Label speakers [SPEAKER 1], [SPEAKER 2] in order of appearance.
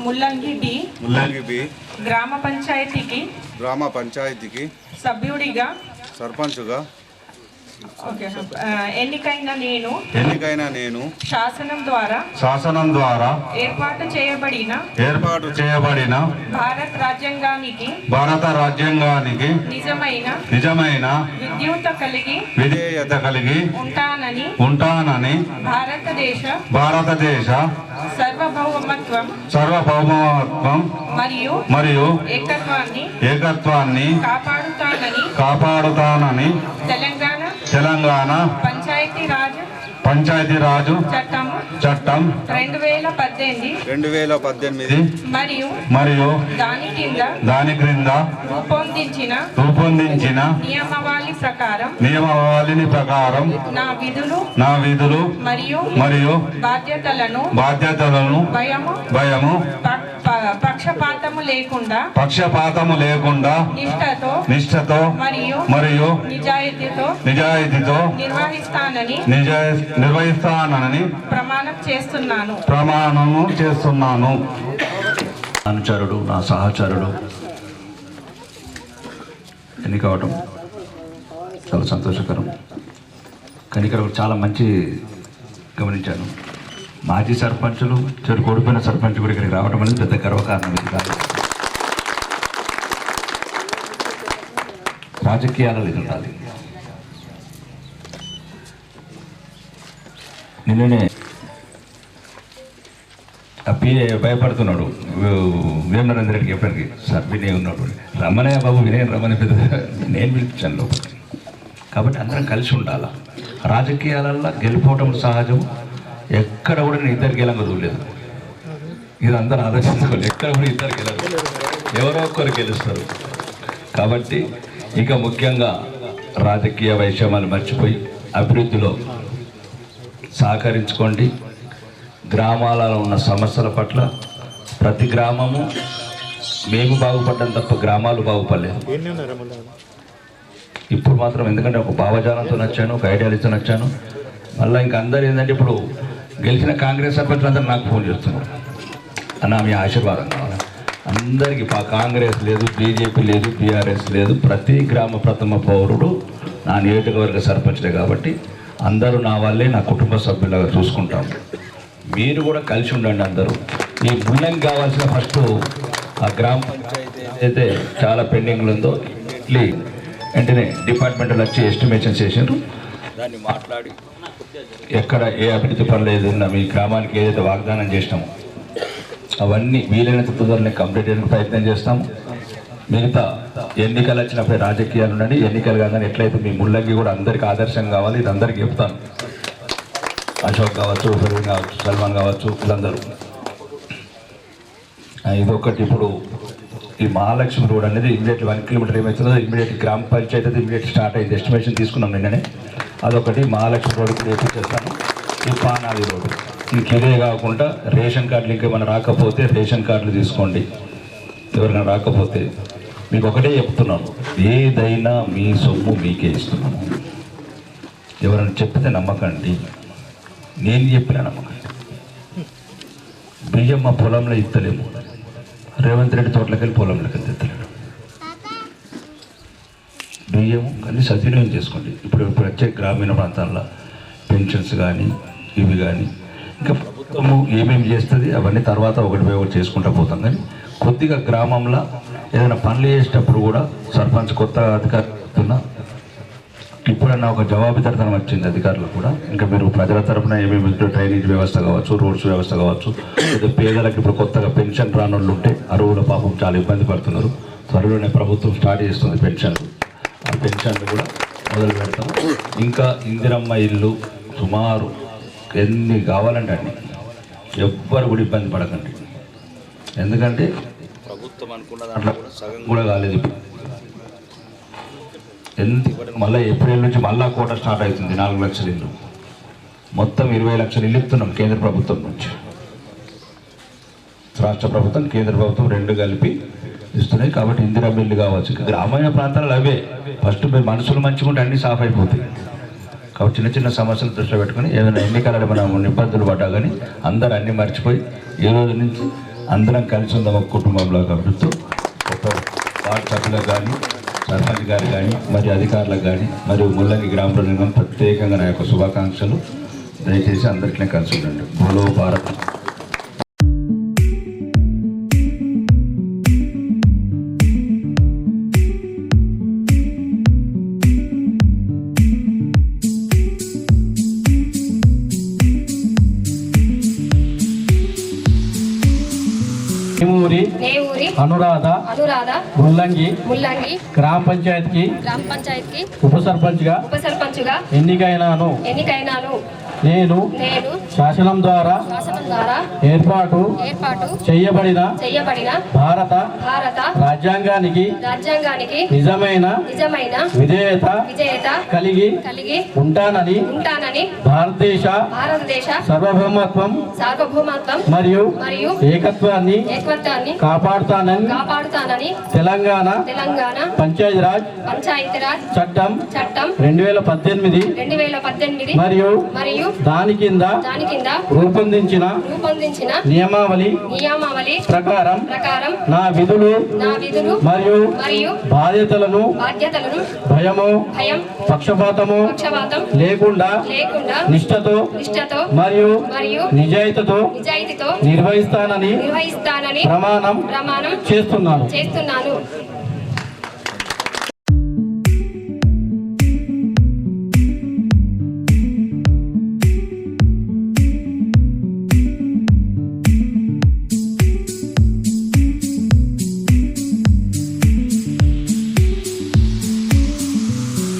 [SPEAKER 1] ముల్లంగి బి గ్రామ పంచాయతీకి సభ్యుడిగా ఎన్నికైన నేను శాసనం ద్వారా ఏర్పాటు చేయబడిన భారత రాజ్యాంగానికి నిజమైన విధేయత కలిగి ఉంటానని భారతదేశ సార్వభౌమత్వం మరియు ఏకత్వాన్ని కాపాడుతానని తెలంగాణ పంచాయతీరాజు చట్టం 2018 మరియు దాని క్రింద రూపొందించిన నియమావళిని ప్రకారం నా విధులు మరియు బాధ్యతలను భయము పక్షపాతము లేకుండా నిష్ఠతో మరియు నిజాయితీతో నిర్వహిస్తానని ప్రమాణము చేస్తున్నాను.
[SPEAKER 2] అనుచరుడు, నా సహచరుడు ఎన్నికవడం చాలా సంతోషకరం. కానీ ఇక్కడ చాలా మంచి గమనించాను. మాజీ సర్పంచులు చెడు ఓడిపోయిన సర్పంచ్ కూడా ఇక్కడికి రావడం అనేది పెద్ద గర్వకారణం. ఇది కాదు, రాజకీయాలలో ఇది ఉండాలి. నిన్ననే పిఏ భయపడుతున్నాడు వేమ నరేంద్ర రెడ్డికి చెప్పడానికి, సార్ వినయ్ ఉన్నాడు, రమ్మనే బాబు వినయ్ రమ్మనే పెద్ద నేను పిలిపించాను లోపలికి. కాబట్టి అందరం కలిసి ఉండాలి. రాజకీయాలలో గెలిపోవటం సహజం. ఎక్కడ కూడా నేను ఇద్దరు గెలంగా చూడలేదు. ఇది అందరూ ఆలోచించుకోవాలి. ఎక్కడ కూడా ఇద్దరు గెలరు, ఎవరో ఒక్కరు గెలుస్తారు. కాబట్టి ఇక ముఖ్యంగా రాజకీయ వైషమ్యాలు మర్చిపోయి అభివృద్ధిలో సహకరించుకోండి. గ్రామాలలో ఉన్న సమస్యల పట్ల ప్రతి గ్రామము మేము బాగుపడ్డాం తప్ప గ్రామాలు బాగుపడలేదు. ఇప్పుడు మాత్రం ఎందుకంటే ఒక భావజాలంతో నచ్చాను, ఒక ఐడియాలజీతో నచ్చాను. మళ్ళీ ఇంక అందరు ఏంటంటే ఇప్పుడు గెలిచిన కాంగ్రెస్ సర్పంచులందరూ నాకు ఫోన్ చేస్తున్నారు, అన్న మీ ఆశీర్వాదం కావాలి. అందరికీ కాంగ్రెస్ లేదు, బీజేపీ లేదు, బీఆర్ఎస్ లేదు, ప్రతి గ్రామ ప్రథమ పౌరుడు నా నియోజకవర్గ సర్పంచ్లే. కాబట్టి అందరూ నా వాళ్ళే, నా కుటుంబ సభ్యులాగా చూసుకుంటాం. మీరు కూడా కలిసి ఉండండి అందరూ. ఈ ముల్లంగి కావాల్సిన ఫస్ట్ ఆ గ్రామ పంచాయతీ అయితే చాలా పెండింగ్లు ఉందో వెంటనే డిపార్ట్మెంట్లు వచ్చి ఎస్టిమేషన్ చేసినారు. దాన్ని మాట్లాడి ఎక్కడ ఏ అభివృద్ధి పనులు ఏదైనా మీ గ్రామానికి ఏదైతే వాగ్దానం చేసినామో అవన్నీ వీలైనంత తొందరనే కంప్లీట్ చేయడానికి ప్రయత్నం చేస్తాము. మిగతా ఎన్నికలు వచ్చినప్పుడు రాజకీయాలు ఉండండి, ఎన్నికలు కాగానే ఎట్లయితే మీ ముల్లంగి కూడా అందరికీ ఆదర్శం కావాలి. ఇది అందరికీ చెప్తాను. అశోక్ కావచ్చు, ఫరీన్ కావచ్చు, సల్మాన్ కావచ్చు, వీళ్ళందరూ. ఇదొకటి. ఇప్పుడు ఈ మహాలక్ష్మి రోడ్ అనేది ఇమీడియట్ 1 కిలోమీటర్ ఏమవుతుందో ఇమీడియట్ గ్రామ పంచాయతీ అయితే ఇమీడియట్ స్టార్ట్ అయింది. ఎస్టిమేషన్ తీసుకున్నాం నిన్ననే. అదొకటి. మహాలక్ష్మి రోడ్ కూడా వేపించేస్తాను. ఈ పానాది రోడ్డు ఇంక ఇదే కాకుండా రేషన్ కార్డులు ఇంకేమైనా రాకపోతే రేషన్ కార్డులు తీసుకోండి. ఎవరైనా రాకపోతే మీకు ఒకటే చెప్తున్నాను, ఏదైనా మీ సొమ్ము మీకే ఇస్తున్నాను. ఎవరైనా చెప్తే నమ్మకండి, నేను చెప్పిన నమ్మకండి. బియ్యం మా పొలంలో ఇస్తలేము, రేవంత్ రెడ్డి తోటలోకి వెళ్ళి పొలంలోకి వెళ్తే ఇస్తలేడు బియ్యం. కానీ సద్వినియోగం చేసుకోండి. ఇప్పుడు వచ్చే గ్రామీణ ప్రాంతాల్లో పెన్షన్స్ కానీ ఇవి కానీ ఇంకా ప్రభుత్వము ఏమేమి చేస్తుంది అవన్నీ తర్వాత ఒకటి చేసుకుంటూ పోతాం. కానీ కొద్దిగా గ్రామంలో ఏదైనా పనులు చేసేటప్పుడు కూడా సర్పంచ్ కొత్త అధికారులు ఇప్పుడన్నా ఒక జవాబుదారితనం వచ్చింది అధికారులకు కూడా. ఇంకా మీరు ప్రజల తరఫున ఏమేమి డ్రైనేజ్ వ్యవస్థ కావచ్చు, రోడ్స్ వ్యవస్థ కావచ్చు, లేదా పేదలకు ఇప్పుడు కొత్తగా పెన్షన్ రానోళ్ళు ఉంటే అరువుల పాపం చాలా ఇబ్బంది పడుతున్నారు. త్వరలోనే ప్రభుత్వం స్టార్ట్ చేస్తుంది పెన్షన్లు. ఆ పెన్షన్లు కూడా మొదలు పెడతాం. ఇంకా ఇందిరమ్మ ఇల్లు సుమారు ఎన్ని కావాలంటే అన్ని, ఎవ్వరు కూడా ఇబ్బంది పడకండి. ఎందుకంటే ప్రభుత్వం అనుకున్న దాంట్లో కూడా సగం కూడా కాలేదు. ఎంత మళ్ళీ ఏప్రిల్ నుంచి మళ్ళా కోట స్టార్ట్ అవుతుంది. 4 లక్షల ఇల్లు, మొత్తం 20 లక్షల ఇల్లు ఇస్తున్నాం కేంద్ర ప్రభుత్వం నుంచి. రాష్ట్ర ప్రభుత్వం కేంద్ర ప్రభుత్వం 2 కలిపి ఇస్తున్నాయి. కాబట్టి ఇందిరా బిల్లు కావచ్చు. గ్రామీణ ప్రాంతాలు అవే ఫస్ట్ మీరు మనుషులు మంచిగా ఉంటే అన్నీ సాఫ్ అయిపోతాయి. కాబట్టి చిన్న చిన్న సమస్యలు దృష్టిలో పెట్టుకుని ఏదైనా ఎన్నికలలో మనం ఇబ్బందులు పడ్డా కానీ అందరూ అన్నీ మర్చిపోయి ఈ రోజు నుంచి అందరం కలిసి ఉందాం ఒక కుటుంబంలో కలుపుతూ ఒక వార్డు సభ్యులకు కానీ సర్పంచ్ గారు కానీ మరియు అధికారులకు కానీ మరియు ముల్లంగి గ్రామ ప్రజలకు కానీ ప్రత్యేకంగా నా యొక్క శుభాకాంక్షలు. దయచేసి అందరికీ కలిసి ఉండండి. బోలో భారత్.
[SPEAKER 3] నేవూరి
[SPEAKER 4] అనురాధ ముల్లంగి గ్రామ పంచాయతీకి ఉప సర్పంచ్గా ఎన్నికైనాను. నేను శాసనం ద్వారా ఏర్పాటు చేయబడిన భారత రాజ్యాంగానికి నిజమైన విధేయత కలిగి ఉంటానని భారతదేశ సార్వభౌమత్వం మరియు ఏకత్వాన్ని కాపాడుతానని తెలంగాణ పంచాయతీరాజ్ చట్టం 2018 మరియు దాని కింద రూపొందించిన నియమావళి ప్రకారం నా విధులు మరియు బాధ్యతలను భయము పక్షపాతము లేకుండా నిష్ఠతో మరియు నిజాయితీతో నిర్వహిస్తానని ప్రమాణం చేస్తున్నాను.